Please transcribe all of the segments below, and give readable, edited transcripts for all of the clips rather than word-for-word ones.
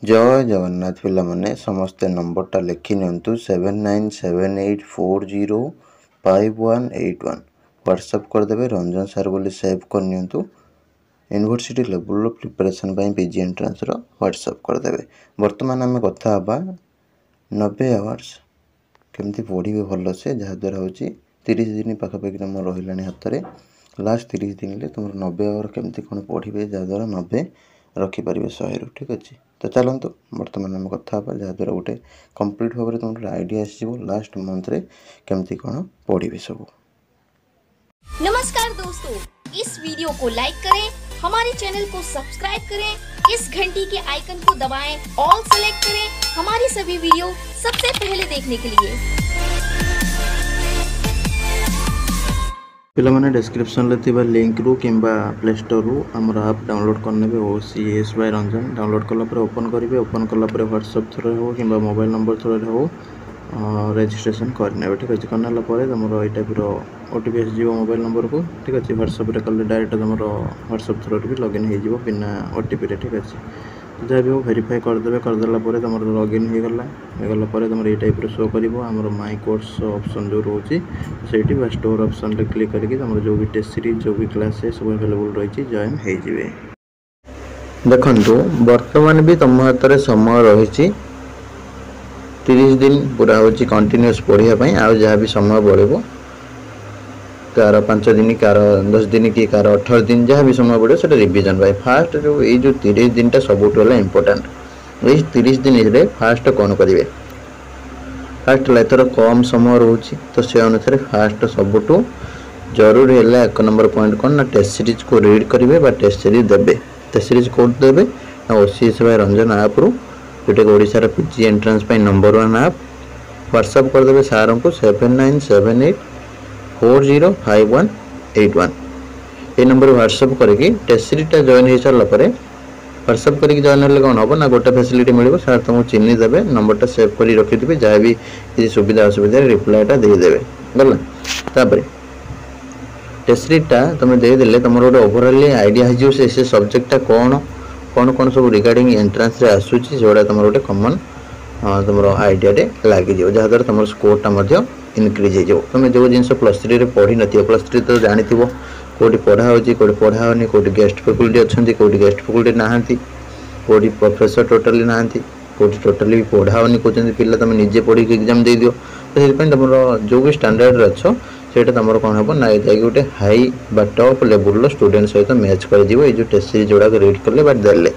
जय जगन्नाथ पिला माने समस्ते नंबरटा लिखि नियंतु 7978405181 व्हाट्सएप करदेवे रंजन सार बोली सेव कर नियंतु। University level preparation PG entrance WhatsApp करदेवे। वर्तमान आम कथा हवा 90 आवर्स केमती पढ़े भल से जहाद्वारा हूँ 30 दिन पाखापाखि तुम रहा हाथ में लास्ट 30 दिन में तुम 90 आवर केमती कौन पढ़े जहाद्वारा 90 रखिपारे 100 रु। ठीक अच्छे तो चलतु बर्तमान आम कथा जहाद्वारा गोटे कंप्लीट भाव में तुम आइडिया आसो लास्ट मंथ रे केमती कौन पढ़े सब। नमस्कार दोस्तों, इस वीडियो को लाइक करें, हमारे चैनल को सब्सक्राइब करें, इस घंटी के आइकन को दबाएं, ऑल सेलेक्ट करें हमारी सभी वीडियो सबसे पहले देखने के लिए। पिला माने डिस्क्रिप्शन ले लिंक रु किंबा प्ले स्टोर रु हमर ऐप डाउनलोड करने OCS बाय रंजन डाउनलोड कला पर ओपन करेंगे। ओपन कला पर व्हाट्सएप थ्रू हो किंबा मोबाइल नंबर थ्रू हो रजिस्ट्रेशन करने। ठीक अच्छे करना तुम ये टाइप ओटीपी आसो मोबाइल नंबर को। ठीक अच्छे व्हाट्सएप कले डायरेक्ट तुम व्हाट्सएप थ्रू भी लॉगिन हो बिना ओटीपी। ठीक अच्छे जहाँ भी हो वेरीफाई करदे करदेला तुम लॉगिन होगला तुम ये टाइप शो कर माई कोर्स ऑप्शन जो रोचे से स्टोर ऑप्शन रे क्लिक करके तुम जो भी टेस्ट सीरीज जो भी क्लास है सब अवेलेबल रही जॉइन हो। देखो बर्तमान भी तुम हाथ में समय रही 30 दिन पूरा हूँ कंटिन्यूअस पढ़ाई आ जहाँ भी समय बढ़ो कार 5 दिन कार 10 दिन कि कार 18 दिन जहाँ भी समय पड़े से रिविजन भाई फास्ट जो ये 30 दिन सबुठ इंपोर्टाट। ये 30 दिन फास्ट कौन करेंगे फास्ट एथर कम समय रोचे तो से अनुसार फास्ट सबुठ जरूरी है 1 नंबर पॉइंट कौन ना टेस्ट सीरीज को रीड करेंगे टेस्ट सीरीज देवे। टेस्ट सीरीज कोड देवे ना OCS बाय रंजन ऐप रु जोटा ओडिशार PG entrance number 1 app WhatsApp करदे सार को 7978405181 ये नंबर व्हाट्सएप करके टेस्ट सीरीज जॉइन हो सारा व्हाट्सएप करके जॉइन होने कौन हम ना गोटे फैसिलिटी मिले सार तुमको चिन्ह देवे नंबरटा सेव कर रखिथे जहाँ भी किसी सुविधा असुविधा रिप्लाईटा देदेवे गला। तापर टेस्ट सीरीजटा तुम देदेले तुम गोटे ओवरऑल आइडिया हो से सब्जेक्टा कौन कौन कौन सब रिगार्डिंग एंट्रांस रे आसूची जोड़ा तुम गोटे कमन तुम आइडिया लगे जहाद्वारा तुम स्कोरटा इनक्रीज हो। तुम जो जिन +3 पढ़ी न +3 तो जानी कौटी पढ़ा हो कौटी पढ़ा होनी कौटी गेस्ट फैकल्टी अच्छा कौटी गेस्ट फैकल्टी ना कौटी प्रोफेसर टोटाली ना कौटी टोटाली भी पढ़ा होनी कहते पिला तुम निजे पढ़ी एग्जाम दे दियो तो से तुम जो भी स्टैंडर्ड अच्छो सेटा तुम कौन हम ना गोटे हाई बा टॉप लेवल स्टूडेंट सहित मैच कर जो टेस्ट सीरीज जोड़ा रीड कले बट देले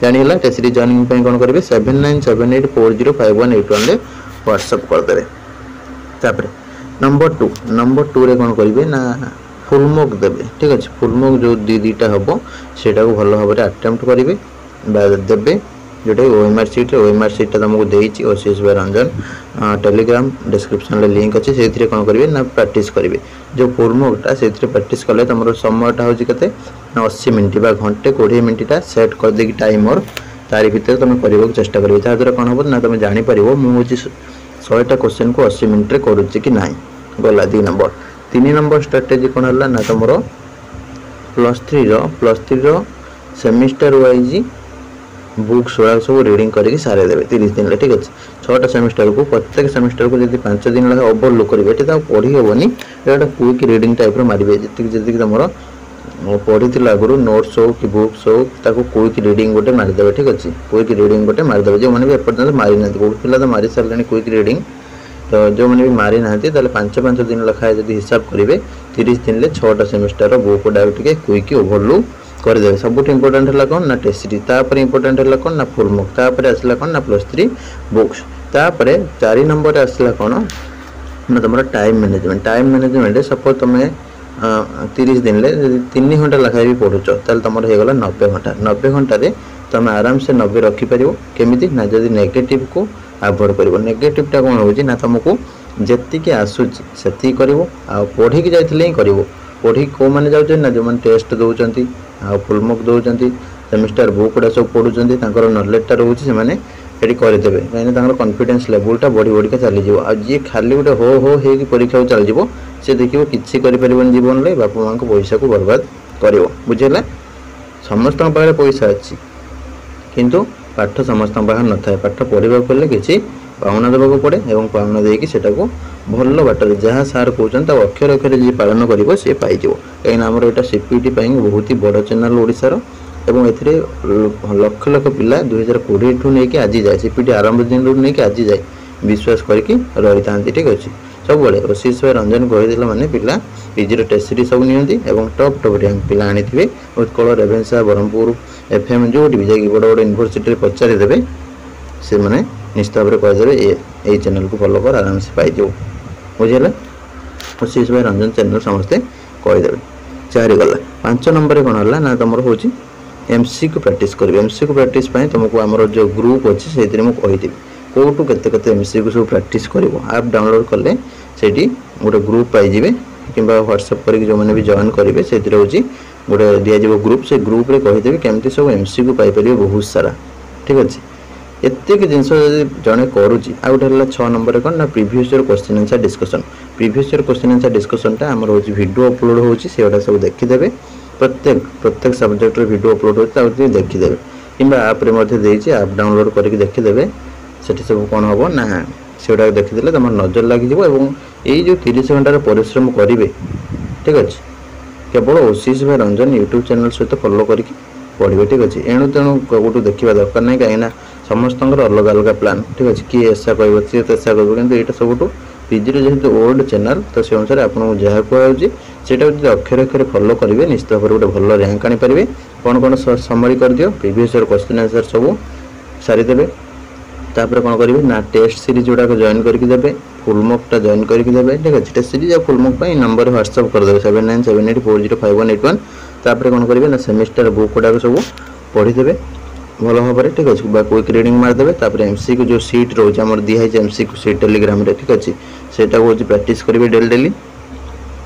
जानीला टेस्ट सीरीज जॉइनिंग कौन करेंगे 7978405181 व्हाट्सएप करदे। तापर नंबर 2 रे कौन करेंगे ना फुल मॉक देवे। ठीक अच्छे फुल मॉक जो दीटा हम सेटा को भल भाव अटेम्प्ट करेंगे देवे जोटा OMR सीटा तुमको देती OCS by Ranjan Telegram description में लिंक अच्छे से कौन करेंगे ना प्रैक्टिस करेंगे जो फुल मॉकटा से प्रैक्टिस कले तुम समयटा हूँ के 80 मिनट बा घंटे 20 मिनटा सेट कर दे टाइमर तारी भितर तुम करने चेष्टा करेंगे जहाद्वारा कौन हम ना तुम जापर मुझे 100टा क्वेश्चन को 80 मिनट करुच्ची कि ना गला 2 नंबर। 3 नंबर स्ट्राटेजी कौन है ना तुम +3 सेमिस्टर वाइज बुक्स गुड़ा सब रीडिंग करके सारे देवे 30 दिन। ठीक अच्छे 6टा सेमिस्टर को प्रत्येक सेमिस्टर को जब 5 दिन लगे ओवरलुक करेंगे ये पढ़ी हेनी गोटे क्विक रीडिंग टाइप मारे जी तुम पढ़ी आगुरी नोट्स हो कि बुक्स हो क्विक रीडिंग गोटे मारिदेवे। ठीक अच्छे क्विक रीडिंग गोटे मारिदेवे जो मैंने भी एपर्तंत मारी ना बहुत पिला तो मारी सारे क्विक रीडिंग तो जो मैंने भी मारी ना 5 दिन लखाए जब हिसाब करेंगे 30 दिन में 6टा सेमिस्टर बुक गुड़ा क्विक ओवरलुक करदे। सब इंपोर्टेंट है कौन ना टेस्ट सीरीज तापर इंपोर्टेंट है कौन ना फुल मॉक तापर आसला कौन ना +3 बुक्स तापर 4 नंबर आसला कौन ना तुम टाइम मैनेजमेंट सपोज तुम 30 दिन में 3 घंटा लखाई भी पढ़ुच तुम होगला 90 घंटा 90 घंटे तुम आराम से 90 रखिपर केमी ना जब नेगेटिव को अवॉइड कर नेगेटिवटा कौन हो तुमको जी आसूची से कर पढ़ी जाइए ही कर पढ़ी कौ मैंने जाऊँ ना जो मैंने टेस्ट दौरान आ फुल मॉक दौरान सेमिस्टर बुक गुड़ा सब पढ़ुं नॉलेजटा रोचे से करदे कहीं कॉन्फिडेंस लेवलटा बढ़ी बढ़िका चलीज जी खाली गोटे हो परीक्षा चल सी देखिए किसी कर जीवन में बापा माँ पैसा को बर्बाद कर बुझेगा समस्त पाखे पैसा अच्छी किंतु पाठ समस्त पाखे न था पाठ पढ़ा कले कि पावना देवाक पड़े और पावना देकी से भल बाटर जहाँ सार कहते अक्षर अक्षर जी पालन कर सी पाइज कहीं आमर यहाँ सीपीटी बहुत ही बड़ चैनल ओडिशार एवं ए लक्ष लक्ष पिला 2020 ठूँ नहीं आज जाए सीपीटी आरंभ दिन नहीं आज जाए विश्वास करके रही था। ठीक अच्छे सब ओसीएस भाई रंजन कहीदेला माने पिला पीजी टेस्ट सीरीज सब नियंती एवं टॉप रैंक पिला आनी उत्कल रेभेन्सा ब्रह्मपुर एफएम जो भी जाकि बड़ बड़ यूनिवर्सिटी पचारि देवे से मैंने निश्चित भाव में कहीदेवे ये चैनल को फॉलो कर आराम से पाइज बुझेगा ओसीएस भाई रंजन चैनल समस्ते कहीदेवे। 4 गला 5 नंबर कौन है ना तुम हूँ एमसीक्यू प्रैक्टिस कर एमसीक्यू प्रैक्टिस तुमको आमर जो ग्रुप अच्छे से मुझे कौटू के एमसीक्यू सब प्रैक्टिस कर आप डाउनलोड कले से गोटे ग्रुप पाइबे कि व्हाट्सएप करके जो मैंने भी जॉइन करेंगे से गोटे दिज्व ग्रुप से ग्रुप रे कहीदेवी केमती सब एमसीक्यू पाइपर बहुत सारा। ठीक अच्छे एतिक जिन जड़े करुच्ची आ गए 6 नंबर कौन ना previous year question answer discussion previous year question answer डिस्कशनटा आमर हूँ वीडियो अपलोड होची सब देखीदे प्रत्येक सब्जेक्ट वीडियो अपलोड होती देखीदे कि आप आप डाउनलोड करके देखीदे से सब कौन हम ना से देखीदे तुम नजर लगे यही जो 30 घंटार परिश्रम करेंगे। ठीक अच्छे केवल ओसीएस भाई रंजन यूट्यूब चैनल सहित फॉलो करके पढ़े। ठीक अच्छे एणु तेणु कौटू देखा दरकार नहीं कहीं समस्त अलग अलग प्लान। ठीक अच्छे किए ऐसा कह सी तो ऐसा कह कि यहाँ सब पीजी जेहतु ओल्ड चैनल तो से अनुसार आपको जहाँ कहुच्छे से अक्षर अक्षर फॉलो करेंगे निश्चित भाव में गोटे भल रैंक आनीपारे। कौन कौन समरी कर दियो प्रीवियस ईयर क्वेश्चन आंसर सब सारीदे तापर कौन करेंगे ना टेस्ट सीरीज गुड़ाक जॉइन करके देवे फुल मॉकटा जॉइन करके देवे। ठीक अच्छे test series full mock number WhatsApp करदे 7978405181 तापर कौन करेंगे ना सेमिस्टर बुक गुड़ाक सब पढ़ीदे भल भाव में। ठीक अच्छे क्विक रीडिंग मारदेवे तापर एमसीक्यू जो सीट रोज आम दिखाई एमसीक्यू सीट टेलीग्राम रे। ठीक अच्छे सेटा हूँ प्रैक्टिस करेंगे डेली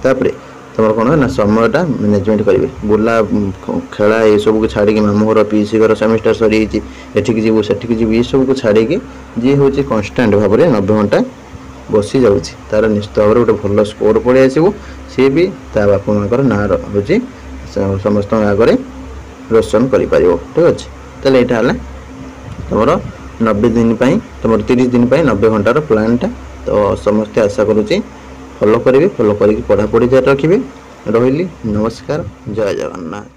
तापर तुम कौन है ना समयटा मैनेजमेंट करेंगे बुला खेला ये सब को छाड़ी मामू घर पीसी घर सेमिस्टर सरी एठिक जीव सेठिक जीव ये सब को छाड़ी जी हूँ कन्स्टाट भाव में 90 घंटा बसी जाऊँ तार निश्चित भाव में गोटे भल स्कोर पड़े आसो सी भी ता बापा माँ ना हूँ समस्त आगे रोशन कर। ठीक अच्छे ताले यहाँ तुम 90 दिन तुम 30 दिन 90 घंटार प्लानटा तो समस्ते आशा करुँच फॉलो करेंगे फॉलो करके पढ़ापढ़ी जारी रखिए। रही नमस्कार जय जगन्नाथ।